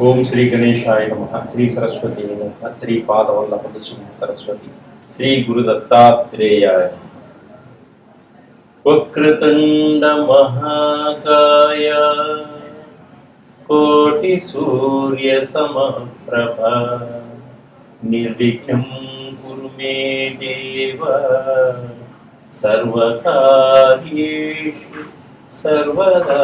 ఓం శ్రీ గణేశాయ నమః. శ్రీ సరస్వతి నమః. శ్రీ పాదవల్లభ సరస్వతి. శ్రీ గురు దత్తాత్రేయాయ నమః. వక్రతుండ మహాకాయ కోటి సూర్య సమప్రభ నిర్విఘ్నం కురు మే దేవ సర్వకార్యేషు సర్వదా.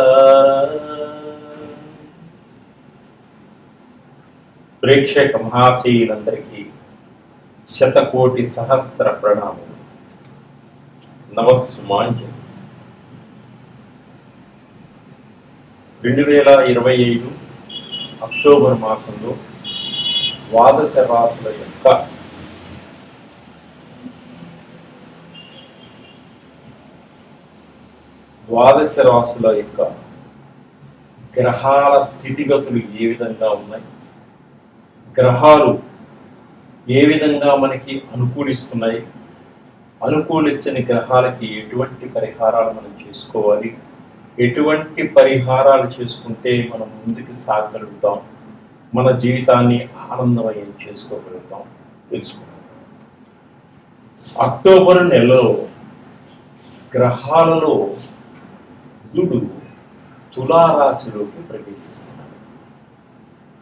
ప్రేక్షక మహాశయులందరికీ శతకోటి సహస్ర ప్రణామం, నమస్సుమాంజలి. 2025 అక్టోబర్ మాసంలో ద్వాదశ రాశుల యొక్క గ్రహాల స్థితిగతులు ఏ విధంగా ఉన్నాయి, గ్రహాలు ఏ విధంగా మనకి అనుకూలిస్తున్నాయి, అనుకూలించని గ్రహాలకి ఎటువంటి పరిహారాలు మనం చేసుకోవాలి, ఎటువంటి పరిహారాలు చేసుకుంటే మనం ముందుకు సాగగలుగుతాం, మన జీవితాన్ని ఆనందమయం చేసుకోగలుగుతాం తెలుసుకుందాం. అక్టోబర్ నెలలో గ్రహాలలో బుధుడు తులారాశిలోకి ప్రవేశిస్తున్నాడు.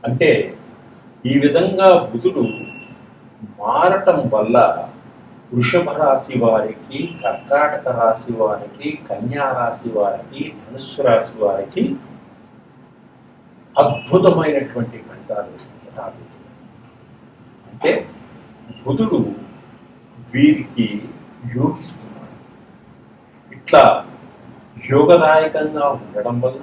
అంటే ఈ విధంగా బుధుడు మారటం వల్ల వృషభ రాశి వారికి, కర్కాటక రాశి వారికి, కన్యా రాశి వారికి, ధనుస్సు రాశి వారికి అద్భుతమైనటువంటి ఫలితాలు రాబోతున్నాయి. అంటే బుధుడు వీరికి యోగిస్తున్నాడు. ఇట్లా యోగదాయకంగా ఉండడం వల్ల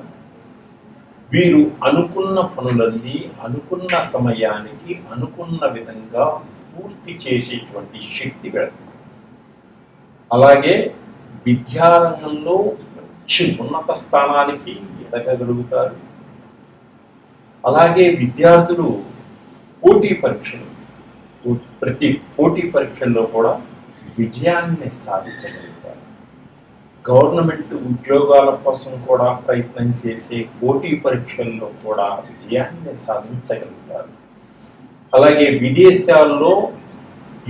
వీరు అనుకున్న పనులన్నీ అనుకున్న సమయానికి అనుకున్న విధంగా పూర్తి చేసేటువంటి శక్తి పెడుతుంది. అలాగే విద్యారంగంలో మంచి ఉన్నత స్థానానికి ఎదగగలుగుతారు. అలాగే విద్యార్థులు ప్రతి పోటీ పరీక్షల్లో కూడా విజయాన్ని సాధించగలుగుతారు. గవర్నమెంట్ ఉద్యోగాల కోసం కూడా ప్రయత్నం చేసే పోటీ పరీక్షల్లో కూడా విజయాన్ని సాధించగలుగుతారు. అలాగే విదేశాల్లో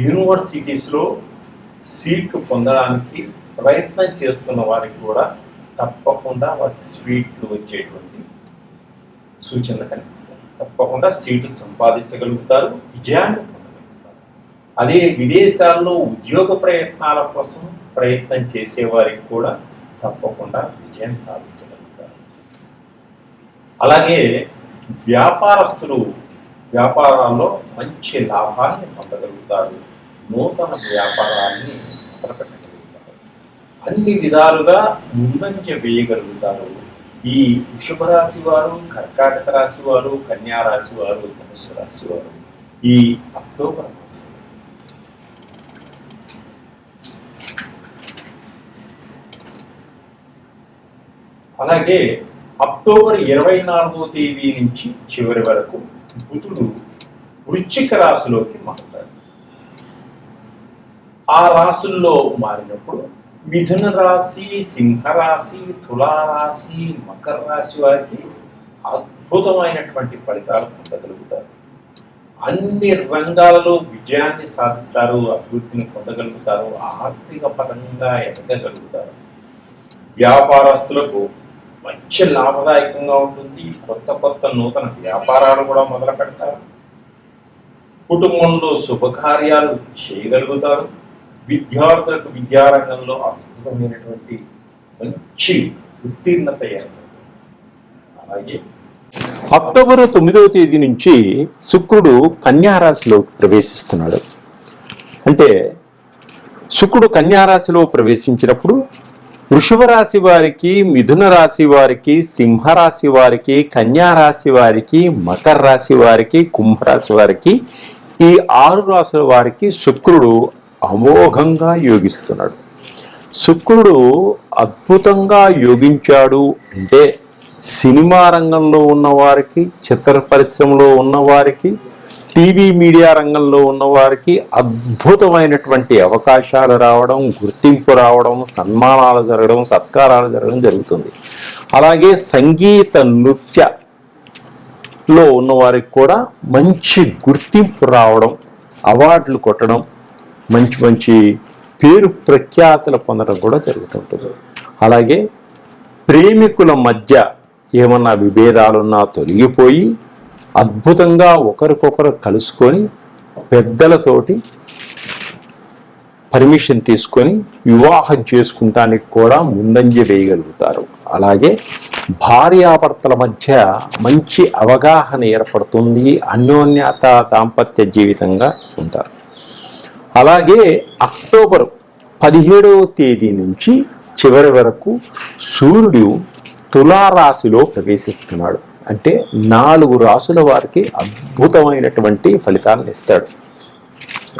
యూనివర్సిటీస్లో సీట్లు పొందడానికి ప్రయత్నం చేస్తున్న వారికి కూడా తప్పకుండా వారికి సీట్లు వచ్చేటువంటి సూచనలు కనిపిస్తాయి. తప్పకుండా సీటు సంపాదించగలుగుతారు, విజయాన్ని పొందగలుగుతారు. అదే విదేశాల్లో ఉద్యోగ ప్రయత్నాల కోసం ప్రయత్నం చేసేవారికి కూడా తప్పకుండా విజయం సాధించగలుగుతారు. అలాగే వ్యాపారస్తులు వ్యాపారాల్లో మంచి లాభాన్ని పొందగలుగుతారు, నూతన వ్యాపారాన్ని మొదలుపెట్టగలుగుతారు, అన్ని విధాలుగా ముందంజ వేయగలుగుతారు. ఈ వృషభ రాశి వారు, కర్కాటక రాశి వారు, కన్యా రాశి వారు, ధనుస్సు రాశి వారు ఈ అక్టోబర్ మాసం అలాగే అక్టోబర్ 24వ తేదీ నుంచి చివరి వరకు బుధుడు వృశ్చిక రాశిలోకి మారుతాడు. ఆ రాశుల్లో మారినప్పుడు మిథున రాశి, సింహరాశి, తులారాశి, మకర రాశి వారికి అద్భుతమైనటువంటి ఫలితాలు పొందగలుగుతారు. అన్ని రంగాలలో విజయాన్ని సాధిస్తారు, అభివృద్ధిని పొందగలుగుతారు, ఆర్థిక పరంగా ఎదగగలుగుతారు. వ్యాపారస్తులకు మంచి లాభదాయకంగా ఉంటుంది. కొత్త నూతన వ్యాపారాలు కూడా మొదలు పెడతారు. కుటుంబంలో శుభకార్యాలు చేయగలుగుతారు. విద్యార్థులకు విద్యారంగంలో అద్భుతమైనటువంటి మంచి ఉత్తీర్ణత ఏర్పడుతుంది. అలాగే అక్టోబర్ 9వ తేదీ నుంచి శుక్రుడు కన్యా రాశిలోకి ప్రవేశిస్తున్నాడు. అంటే శుక్రుడు కన్యా రాశిలో ప్రవేశించినప్పుడు వృషభ రాశి వారికి, మిథున రాశి వారికి, సింహరాశి వారికి, కన్యా రాశి వారికి, మకర రాశి వారికి, కుంభరాశి వారికి ఈ 6 రాశుల వారికి శుక్రుడు అమోఘంగా యోగిస్తున్నాడు. శుక్రుడు అద్భుతంగా యోగించాడు అంటే సినిమా రంగంలో ఉన్నవారికి, చిత్ర పరిశ్రమలో ఉన్నవారికి, టీవీ మీడియా రంగంలో ఉన్నవారికి అద్భుతమైనటువంటి అవకాశాలు రావడం, గుర్తింపు రావడం, సన్మానాలు జరగడం, సత్కారాలు జరగడం జరుగుతుంది. అలాగే సంగీత, నృత్య లో ఉన్న వారికి కూడా మంచి గుర్తింపు రావడం, అవార్డులు కొట్టడం, మంచి మంచి పేరు ప్రఖ్యాతులు పొందడం కూడా జరుగుతుంటుంది. అలాగే ప్రేమికుల మధ్య ఏమన్నా విభేదాలున్నా తొలగిపోయి అద్భుతంగా ఒకరికొకరు కలుసుకొని పెద్దలతోటి పర్మిషన్ తీసుకొని వివాహం చేసుకుంటానికి కూడా ముందంజ వేయగలుగుతారు. అలాగే భార్యాభర్తల మధ్య మంచి అవగాహన ఏర్పడుతుంది, అన్యోన్యత దాంపత్య జీవితంగా ఉంటారు. అలాగే అక్టోబర్ 17వ తేదీ నుంచి చివరి వరకు సూర్యుడు తులారాశిలో ప్రవేశిస్తున్నాడు. అంటే 4 రాశుల వారికి అద్భుతమైనటువంటి ఫలితాలను ఇస్తాడు.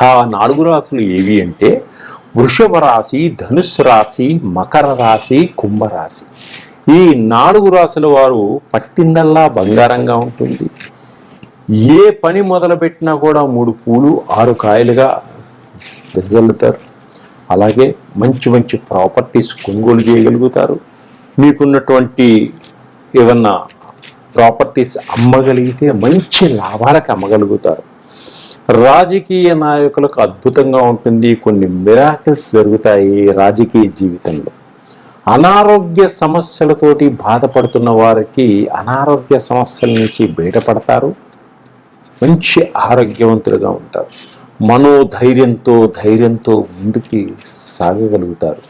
ఆ 4 రాశులు ఏవి అంటే వృషభ రాశి, ధనుస్సు రాశి, మకర రాశి, కుంభరాశి. ఈ 4 రాశుల వారు పట్టిందల్లా బంగారంగా ఉంటుంది. ఏ పని మొదలుపెట్టినా కూడా 3 పూలు 6 కాయలుగా వెదజల్లుతారు. అలాగే మంచి మంచి ప్రాపర్టీస్ కొనుగోలు చేయగలుగుతారు. మీకున్నటువంటి ఏమన్నా ప్రాపర్టీస్ అమ్మగలిగితే మంచి లాభాలకు అమ్మగలుగుతారు. రాజకీయ నాయకులకు అద్భుతంగా ఉంటుంది. కొన్ని మిరాకిల్స్ జరుగుతాయి రాజకీయ జీవితంలో. అనారోగ్య సమస్యలతోటి బాధపడుతున్న వారికి అనారోగ్య సమస్యల నుంచి బయటపడతారు. మంచి ఆరోగ్యవంతులుగా ఉంటారు. ధైర్యంతో ముందుకి సాగగలుగుతారు.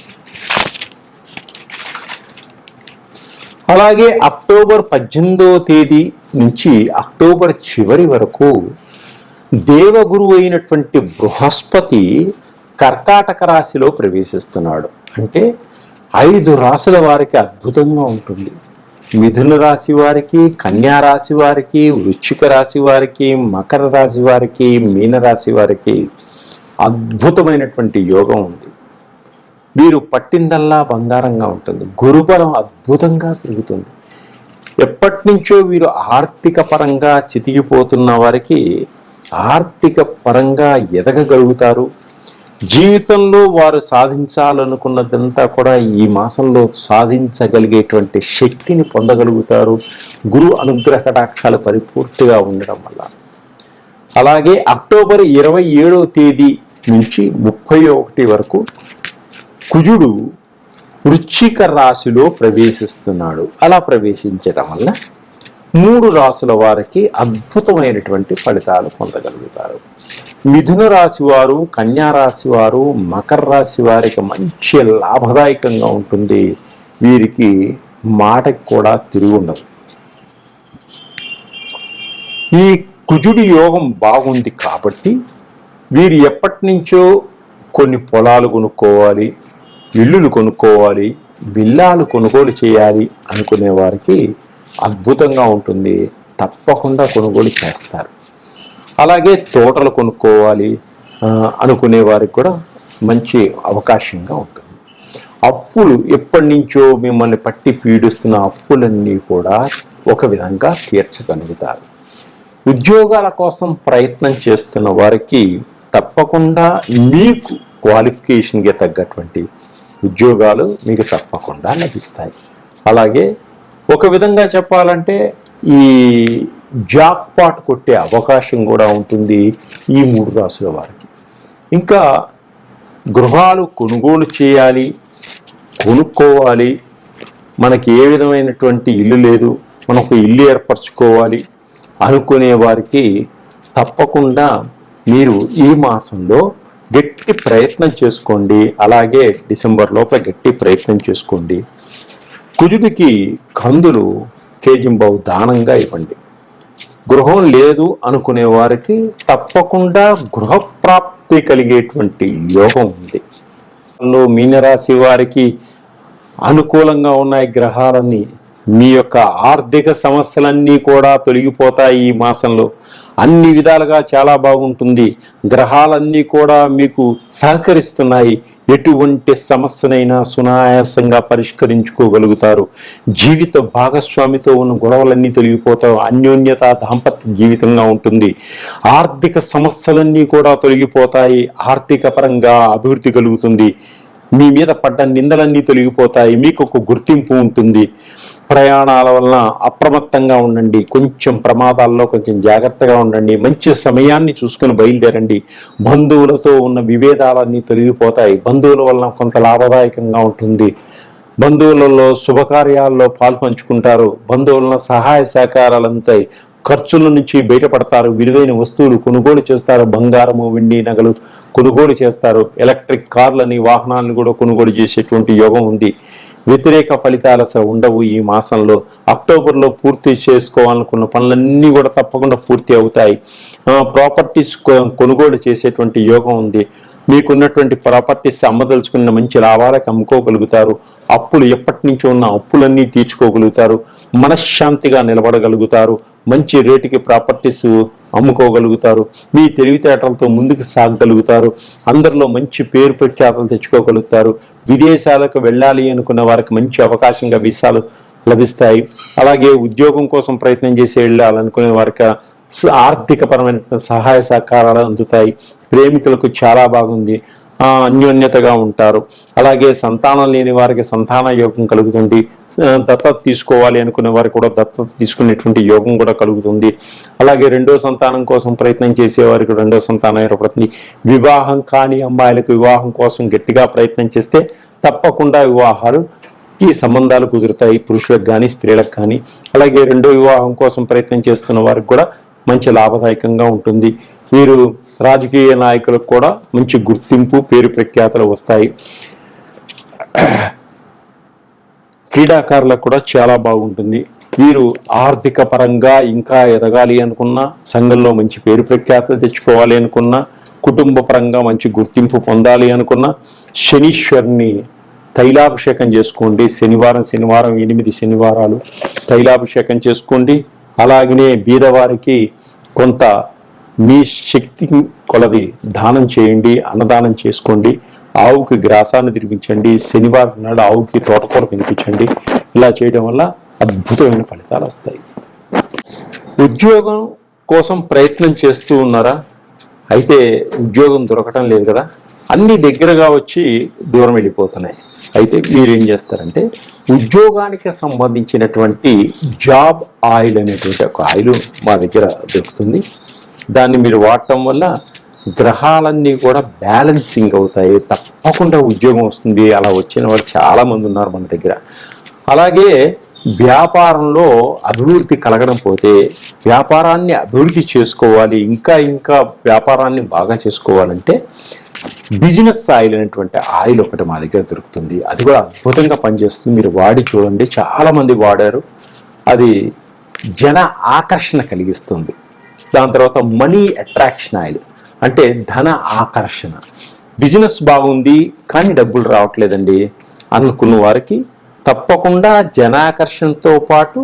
అలాగే అక్టోబర్ 18వ తేదీ నుంచి అక్టోబర్ చివరి వరకు దేవగురువు అయినటువంటి బృహస్పతి కర్కాటక రాశిలో ప్రవేశిస్తున్నాడు. అంటే 5 రాశుల వారికి అద్భుతంగా ఉంటుంది. మిథున రాశి వారికి, కన్యా రాశి వారికి, వృశ్చిక రాశి వారికి, మకర రాశి వారికి, మీనరాశి వారికి అద్భుతమైనటువంటి యోగం ఉంది. వీరు పట్టిందల్లా బంగారంగా ఉంటుంది. గురుబలం అద్భుతంగా పెరుగుతుంది. ఎప్పటి నుంచో వీరు ఆర్థిక పరంగా చితికిపోతున్న వారికి ఆర్థిక పరంగా ఎదగగలుగుతారు. జీవితంలో వారు సాధించాలనుకున్నదంతా కూడా ఈ మాసంలో సాధించగలిగేటువంటి శక్తిని పొందగలుగుతారు. గురు అనుగ్రహ కటాక్షాలు పరిపూర్తిగా ఉండడం వల్ల. అలాగే అక్టోబర్ 27వ తేదీ నుంచి 31 వరకు కుజుడు వృశ్చిక రాశిలో ప్రవేశిస్తున్నాడు. అలా ప్రవేశించడం వల్ల 3 రాశుల వారికి అద్భుతమైనటువంటి ఫలితాలు పొందగలుగుతారు. మిథున రాశి వారు, కన్యా రాశి వారు, మకర రాశి వారికి మంచి లాభదాయకంగా ఉంటుంది. వీరికి మాటకి కూడా తిరిగి ఉండదు. ఈ కుజుడి యోగం బాగుంది కాబట్టి వీరు ఎప్పటి నుంచో కొన్ని పొలాలు కొనుక్కోవాలి, ఇల్లులు కొనుక్కోవాలి, విల్లాలు కొనుగోలు చేయాలి అనుకునే వారికి అద్భుతంగా ఉంటుంది. తప్పకుండా కొనుగోలు చేస్తారు. అలాగే తోటలు కొనుక్కోవాలి అనుకునే వారికి కూడా మంచి అవకాశంగా ఉంటుంది. అప్పులు ఎప్పటి నుంచో మిమ్మల్ని పట్టి పీడిస్తున్న అప్పులన్నీ కూడా ఒక విధంగా తీర్చగలుగుతారు. ఉద్యోగాల కోసం ప్రయత్నం చేస్తున్న వారికి తప్పకుండా మీకు క్వాలిఫికేషన్కి తగ్గటువంటి ఉద్యోగాలు మీకు తప్పకుండా లభిస్తాయి. అలాగే ఒక విధంగా చెప్పాలంటే ఈ జాక్ పాట్ కొట్టే అవకాశం కూడా ఉంటుంది ఈ 3 రాశుల వారికి. ఇంకా గృహాలు కొనుగోలు చేయాలి, కొనుక్కోవాలి, మనకి ఏ విధమైనటువంటి ఇల్లు లేదు, మనకు ఇల్లు ఏర్పరచుకోవాలి అనుకునే వారికి తప్పకుండా మీరు ఈ మాసంలో గట్టి ప్రయత్నం చేసుకోండి. అలాగే డిసెంబర్ లోపల గట్టి ప్రయత్నం చేసుకోండి. కుజుడికి కందులు కేజింబావు దానంగా ఇవ్వండి. గృహం లేదు అనుకునే వారికి తప్పకుండా గృహప్రాప్తి కలిగేటువంటి యోగం ఉంది. మీనరాశి వారికి అనుకూలంగా ఉన్నాయి గ్రహాలన్నీ. మీ యొక్క ఆర్థిక సమస్యలన్నీ కూడా తొలగిపోతాయి ఈ మాసంలో. అన్ని విధాలుగా చాలా బాగుంటుంది. గ్రహాలన్నీ కూడా మీకు సహకరిస్తున్నాయి. ఎటువంటి సమస్యనైనా సునాయాసంగా పరిష్కరించుకోగలుగుతారు. జీవిత భాగస్వామితో ఉన్న గొడవలన్నీ తొలగిపోతాయి. అన్యోన్యత దాంపత్య జీవితంగా ఉంటుంది. ఆర్థిక సమస్యలన్నీ కూడా తొలగిపోతాయి. ఆర్థిక పరంగా అభివృద్ధి కలుగుతుంది. మీ మీద పడ్డ నిందలన్నీ తొలగిపోతాయి. మీకు ఒక గుర్తింపు ఉంటుంది. ప్రయాణాల వలన అప్రమత్తంగా ఉండండి, కొంచెం ప్రమాదాల్లో కొంచెం జాగ్రత్తగా ఉండండి, మంచి సమయాన్ని చూసుకుని బయలుదేరండి. బంధువులతో ఉన్న విభేదాలన్నీ తొలగిపోతాయి, బంధువుల వలన కొంత లాభదాయకంగా ఉంటుంది, బంధువులలో శుభకార్యాల్లో పాల్పంచుకుంటారు, బంధువుల సహాయ సహకారాలు అందుతాయి, ఖర్చుల నుంచి బయటపడతారు, విలువైన వస్తువులు కొనుగోలు చేస్తారు, బంగారము వెండి నగలు కొనుగోలు చేస్తారు, ఎలక్ట్రిక్ కార్లని వాహనాలను కూడా కొనుగోలు చేసేటువంటి యోగం ఉంది. వ్యతిరేక ఫలితాలు అసలు ఉండవు ఈ మాసంలో. అక్టోబర్లో పూర్తి చేసుకోవాలనుకున్న పనులన్నీ కూడా తప్పకుండా పూర్తి అవుతాయి. ప్రాపర్టీస్ కొనుగోలు చేసేటువంటి యోగం ఉంది. మీకున్నటువంటి ప్రాపర్టీస్ అమ్మదలుచుకున్న మంచి లాభాలకు అమ్ముకోగలుగుతారు. అప్పులు ఎప్పటి నుంచో ఉన్న అప్పులన్నీ తీర్చుకోగలుగుతారు, మనశ్శాంతిగా నిలబడగలుగుతారు, మంచి రేటుకి ప్రాపర్టీస్ అమ్ముకోగలుగుతారు, మీ తెలివితేటలతో ముందుకు సాగగలుగుతారు, అందరిలో మంచి పేరు ప్రఖ్యాతలు తెచ్చుకోగలుగుతారు. విదేశాలకు వెళ్ళాలి అనుకున్న వారికి మంచి అవకాశంగా వీసాలు లభిస్తాయి. అలాగే ఉద్యోగం కోసం ప్రయత్నం చేసి వెళ్ళాలనుకునే వారికి ఆర్థికపరమైన సహాయ సహకారాలు అందుతాయి. ప్రేమికులకు చాలా బాగుంది, అన్యోన్యతగా ఉంటారు. అలాగే సంతానం లేని వారికి సంతాన యోగం కలుగుతుంది. దత్తత తీసుకోవాలి అనుకునే వారికి కూడా దత్తత తీసుకునేటువంటి యోగం కూడా కలుగుతుంది. అలాగే రెండో సంతానం కోసం ప్రయత్నం చేసే వారికి రెండో సంతానం ఏర్పడుతుంది. వివాహం కాని అమ్మాయిలకు వివాహం కోసం గట్టిగా ప్రయత్నం చేస్తే తప్పకుండా ఈ సంబంధాలు కుదురుతాయి, పురుషులకు కానీ స్త్రీలకు కానీ. అలాగే రెండో వివాహం కోసం ప్రయత్నం చేస్తున్న వారికి కూడా మంచి లాభదాయకంగా ఉంటుంది. వీరు రాజకీయ నాయకులకు కూడా మంచి గుర్తింపు, పేరు ప్రఖ్యాతలు వస్తాయి. క్రీడాకారులకు కూడా చాలా బాగుంటుంది. వీరు ఆర్థిక పరంగా ఇంకా ఎదగాలి అనుకున్నా, సంఘంలో మంచి పేరు ప్రఖ్యాతలు తెచ్చుకోవాలి అనుకున్నా, కుటుంబ పరంగా మంచి గుర్తింపు పొందాలి అనుకున్నా శనీశ్వరుని తైలాభిషేకం చేసుకోండి. శనివారం 8 శనివారాలు తైలాభిషేకం చేసుకోండి. అలాగనే బీదవారికి కొంత మీ శక్తి కొలది దానం చేయండి, అన్నదానం చేసుకోండి. ఆవుకి గ్రాసాన్ని తినిపించండి, శనివారం నాడు ఆవుకి తోటకూర తినిపించండి. ఇలా చేయడం వల్ల అద్భుతమైన ఫలితాలు వస్తాయి. ఉద్యోగం కోసం ప్రయత్నం చేస్తూ ఉన్నారా? అయితే ఉద్యోగం దొరకటం లేదు కదా, అన్ని దగ్గరగా వచ్చి దూరం వెళ్ళిపోతున్నాయి. అయితే మీరేం చేస్తారంటే ఉద్యోగానికి సంబంధించినటువంటి జాబ్ ఆయిల్ అనేటువంటి ఒక ఆయిల్ మా దగ్గర దొరుకుతుంది. దాన్ని మీరు వాడటం వల్ల గ్రహాలన్నీ కూడా బ్యాలెన్సింగ్ అవుతాయి, తప్పకుండా ఉద్యోగం వస్తుంది. అలా వచ్చిన వాళ్ళు చాలామంది ఉన్నారు మన దగ్గర. అలాగే వ్యాపారంలో అభివృద్ధి కలగడం పోతే వ్యాపారాన్ని అభివృద్ధి చేసుకోవాలి, ఇంకా వ్యాపారాన్ని బాగా చేసుకోవాలంటే బిజినెస్ ఆయిల్ అనేటువంటి ఆయిల్ ఒకటి మా దగ్గర దొరుకుతుంది. అది కూడా అద్భుతంగా పనిచేస్తుంది. మీరు వాడి చూడండి, చాలామంది వాడారు. అది జన ఆకర్షణ కలిగిస్తుంది. దాని తర్వాత మనీ అట్రాక్షన్ ఆయిల్ అంటే ధన ఆకర్షణ. బిజినెస్ బాగుంది కానీ డబ్బులు రావట్లేదండి అనుకున్న వారికి తప్పకుండా జనాకర్షణతో పాటు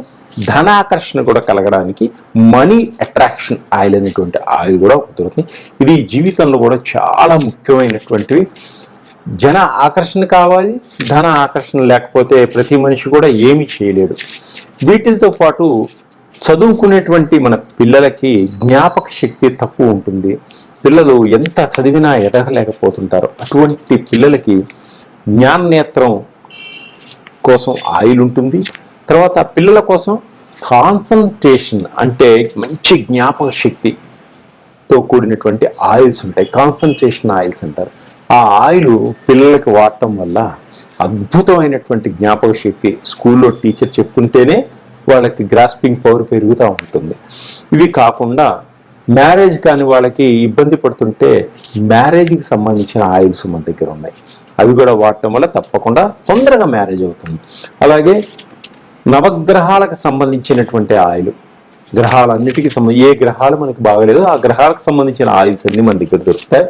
ధనాకర్షణ కూడా కలగడానికి మనీ అట్రాక్షన్ ఆయిల్ అనేటువంటి ఆయిల్ కూడా దొరుకుతుంది. ఇది జీవితంలో కూడా చాలా ముఖ్యమైనటువంటివి. జన ఆకర్షణ కావాలి, ధన ఆకర్షణ లేకపోతే ప్రతి మనిషి కూడా ఏమీ చేయలేడు. వీటితో పాటు చదువుకునేటువంటి మన పిల్లలకి జ్ఞాపక శక్తి తక్కువ ఉంటుంది. పిల్లలు ఎంత చదివినా ఎదగలేకపోతుంటారు. అటువంటి పిల్లలకి జ్ఞాననేత్రం కోసం ఆయిల్ ఉంటుంది. తర్వాత పిల్లల కోసం కాన్సన్ట్రేషన్ అంటే మంచి జ్ఞాపక శక్తితో కూడినటువంటి ఆయిల్స్ ఉంటాయి, కాన్సన్ట్రేషన్ ఆయిల్స్ అంటారు. ఆ ఆయిల్ పిల్లలకి వాడటం వల్ల అద్భుతమైనటువంటి జ్ఞాపక శక్తి, స్కూల్లో టీచర్ చెప్తుంటేనే వాళ్ళకి గ్రాస్పింగ్ పవర్ పెరుగుతూ ఉంటుంది. ఇవి కాకుండా మ్యారేజ్ కాని వాళ్ళకి ఇబ్బంది పడుతుంటే మ్యారేజ్కి సంబంధించిన ఆయిల్స్ మన దగ్గర ఉన్నాయి. అవి కూడా వాడటం వల్ల తప్పకుండా తొందరగా మ్యారేజ్ అవుతుంది. అలాగే నవగ్రహాలకు సంబంధించినటువంటి ఆయిల్, గ్రహాలన్నిటికీ ఏ గ్రహాలు మనకు బాగలేదు ఆ గ్రహాలకు సంబంధించిన ఆయిల్స్ అన్ని మన దగ్గర దొరుకుతాయి.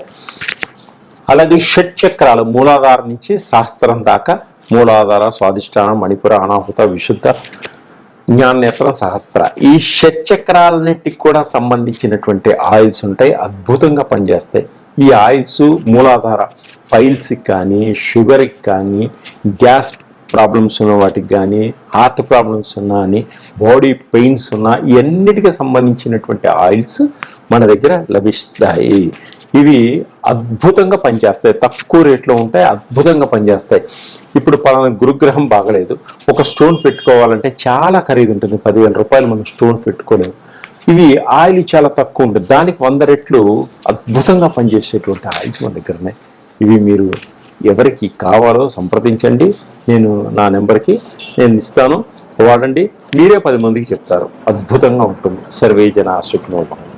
అలాగే షట్చక్రాలు, మూలాధారం నుంచి శాస్త్రం దాకా, మూలాధార, స్వాధిష్టానం, మణిపుర, అనాహుత, విశుద్ధ, జ్ఞాననేత్రం, సహస్ర, ఈ షట్చక్రాలన్నిటికి కూడా సంబంధించినటువంటి ఆయిల్స్ ఉంటాయి, అద్భుతంగా పనిచేస్తాయి. ఈ ఆయిల్స్ మూలాధార పైల్స్కి కానీ, షుగర్కి కానీ, గ్యాస్ ప్రాబ్లమ్స్ ఉన్న వాటికి కానీ, హార్ట్ ప్రాబ్లమ్స్ ఉన్నా అని, బాడీ పెయిన్స్ ఉన్నా, ఇవన్నిటికీ సంబంధించినటువంటి ఆయిల్స్ మన దగ్గర లభిస్తాయి. ఇవి అద్భుతంగా పనిచేస్తాయి, తక్కువ రేట్లో ఉంటాయి, అద్భుతంగా పనిచేస్తాయి. ఇప్పుడు పలానా గురుగ్రహం బాగలేదు, ఒక స్టోన్ పెట్టుకోవాలంటే చాలా ఖరీదు ఉంటుంది, 10,000 రూపాయలు మనం స్టోన్ పెట్టుకోలేము. ఇవి ఆయిల్ చాలా తక్కువ ఉంటుంది, దానికి 100 రెట్లు అద్భుతంగా పనిచేసేటువంటి ఆయిల్స్ మన దగ్గర ఉన్నాయి. ఇవి మీరు ఎవరికి కావాలో సంప్రదించండి, నేను నా నెంబర్కి నేను ఇస్తాను, వాడండి. మీరే 10 మందికి చెప్తారు, అద్భుతంగా ఉంటుంది. సర్వే జన సుఖినో భవంతు.